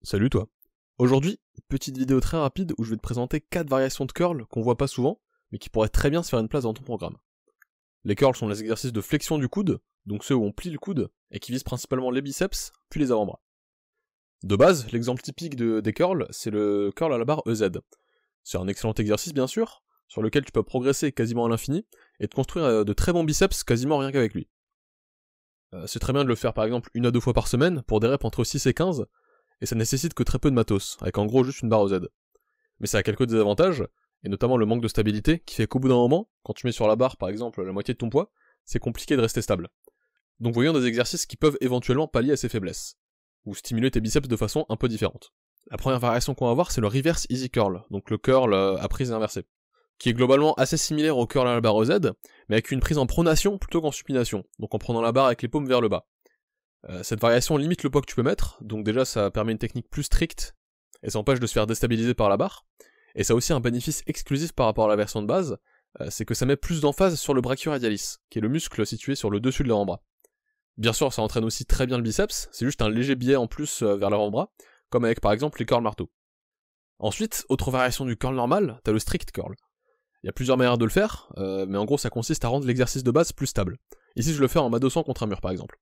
Salut toi. Aujourd'hui, petite vidéo très rapide où je vais te présenter 4 variations de curl qu'on voit pas souvent, mais qui pourraient très bien se faire une place dans ton programme. Les curls sont les exercices de flexion du coude, donc ceux où on plie le coude, et qui visent principalement les biceps, puis les avant-bras. De base, l'exemple typique des curls, c'est le curl à la barre EZ. C'est un excellent exercice bien sûr, sur lequel tu peux progresser quasiment à l'infini, et te construire de très bons biceps quasiment rien qu'avec lui. C'est très bien de le faire par exemple 1 à 2 fois par semaine, pour des reps entre 6 et 15, et ça nécessite que très peu de matos, avec en gros juste une barre EZ. Mais ça a quelques désavantages, et notamment le manque de stabilité, qui fait qu'au bout d'un moment, quand tu mets sur la barre par exemple la moitié de ton poids, c'est compliqué de rester stable. Donc voyons des exercices qui peuvent éventuellement pallier à ces faiblesses, ou stimuler tes biceps de façon un peu différente. La première variation qu'on va voir c'est le reverse easy curl, donc le curl à prise inversée, qui est globalement assez similaire au curl à la barre EZ, mais avec une prise en pronation plutôt qu'en supination, donc en prenant la barre avec les paumes vers le bas. Cette variation limite le poids que tu peux mettre, donc déjà ça permet une technique plus stricte, et ça empêche de se faire déstabiliser par la barre, et ça a aussi un bénéfice exclusif par rapport à la version de base, c'est que ça met plus d'emphase sur le brachioradialis, qui est le muscle situé sur le dessus de l'avant-bras. Bien sûr ça entraîne aussi très bien le biceps, c'est juste un léger biais en plus vers l'avant-bras, comme avec par exemple les curls marteau. Ensuite, autre variation du curl normal, t'as le strict curl. Il y a plusieurs manières de le faire, mais en gros ça consiste à rendre l'exercice de base plus stable. Ici je le fais en m'adossant contre un mur par exemple.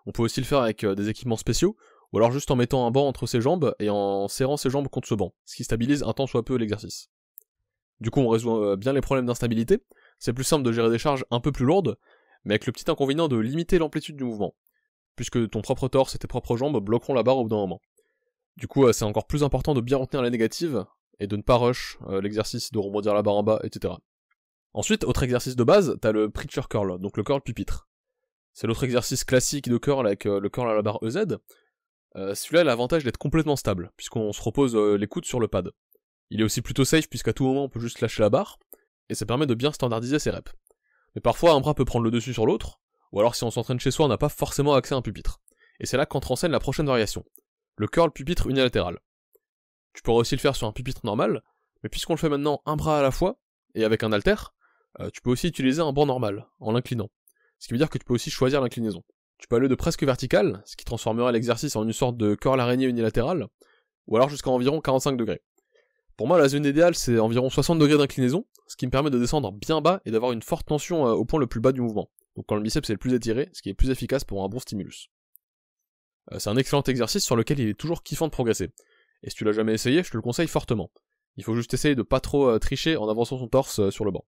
On peut aussi le faire avec des équipements spéciaux, ou alors juste en mettant un banc entre ses jambes et en serrant ses jambes contre ce banc, ce qui stabilise un tant soit peu l'exercice. Du coup on résout bien les problèmes d'instabilité, c'est plus simple de gérer des charges un peu plus lourdes, mais avec le petit inconvénient de limiter l'amplitude du mouvement, puisque ton propre torse et tes propres jambes bloqueront la barre au bout d'un moment. Du coup c'est encore plus important de bien retenir la négative, et de ne pas rush l'exercice de rebondir la barre en bas, etc. Ensuite, autre exercice de base, t'as le preacher curl, donc le curl pupitre. C'est l'autre exercice classique de curl avec le curl à la barre EZ. Celui-là a l'avantage d'être complètement stable, puisqu'on se repose les coudes sur le pad. Il est aussi plutôt safe, puisqu'à tout moment on peut juste lâcher la barre, et ça permet de bien standardiser ses reps. Mais parfois un bras peut prendre le dessus sur l'autre, ou alors si on s'entraîne chez soi on n'a pas forcément accès à un pupitre. Et c'est là qu'entre en scène la prochaine variation, le curl pupitre unilatéral. Tu pourras aussi le faire sur un pupitre normal, mais puisqu'on le fait maintenant un bras à la fois, et avec un halter, tu peux aussi utiliser un banc normal, en l'inclinant. Ce qui veut dire que tu peux aussi choisir l'inclinaison. Tu peux aller de presque vertical, ce qui transformerait l'exercice en une sorte de curl araignée unilatéral, ou alors jusqu'à environ 45 degrés. Pour moi, la zone idéale, c'est environ 60 degrés d'inclinaison, ce qui me permet de descendre bien bas et d'avoir une forte tension au point le plus bas du mouvement. Donc quand le biceps est le plus étiré, ce qui est plus efficace pour un bon stimulus. C'est un excellent exercice sur lequel il est toujours kiffant de progresser. Et si tu l'as jamais essayé, je te le conseille fortement. Il faut juste essayer de pas trop tricher en avançant son torse sur le banc.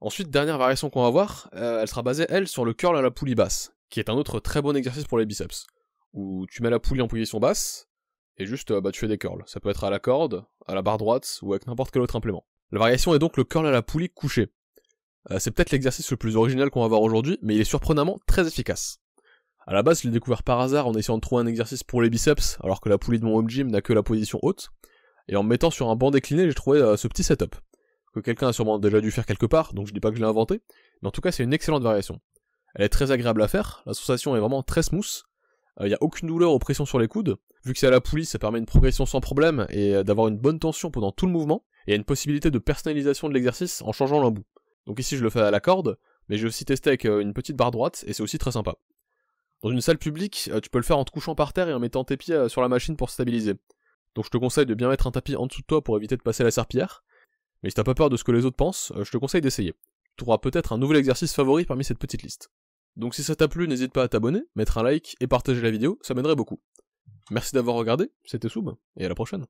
Ensuite, dernière variation qu'on va voir, elle sera basée, elle, sur le curl à la poulie basse, qui est un autre très bon exercice pour les biceps, où tu mets la poulie en position basse, et juste tu fais des curls. Ça peut être à la corde, à la barre droite, ou avec n'importe quel autre implément. La variation est donc le curl à la poulie couché. C'est peut-être l'exercice le plus original qu'on va voir aujourd'hui, mais il est surprenamment très efficace. À la base, je l'ai découvert par hasard en essayant de trouver un exercice pour les biceps, alors que la poulie de mon home gym n'a que la position haute, et en me mettant sur un banc décliné, j'ai trouvé ce petit setup, que quelqu'un a sûrement déjà dû faire quelque part, donc je dis pas que je l'ai inventé, mais en tout cas c'est une excellente variation. Elle est très agréable à faire, la sensation est vraiment très smooth, il n'y a aucune douleur aux pressions sur les coudes, vu que c'est à la poulie ça permet une progression sans problème et d'avoir une bonne tension pendant tout le mouvement, et il y a une possibilité de personnalisation de l'exercice en changeant l'embout. Donc ici je le fais à la corde, mais j'ai aussi testé avec une petite barre droite, et c'est aussi très sympa. Dans une salle publique, tu peux le faire en te couchant par terre et en mettant tes pieds sur la machine pour stabiliser. Donc je te conseille de bien mettre un tapis en dessous de toi pour éviter de passer la serpillière, mais si t'as pas peur de ce que les autres pensent, je te conseille d'essayer. Tu trouveras peut-être un nouvel exercice favori parmi cette petite liste. Donc si ça t'a plu, n'hésite pas à t'abonner, mettre un like et partager la vidéo, ça m'aiderait beaucoup. Merci d'avoir regardé, c'était Soub, et à la prochaine.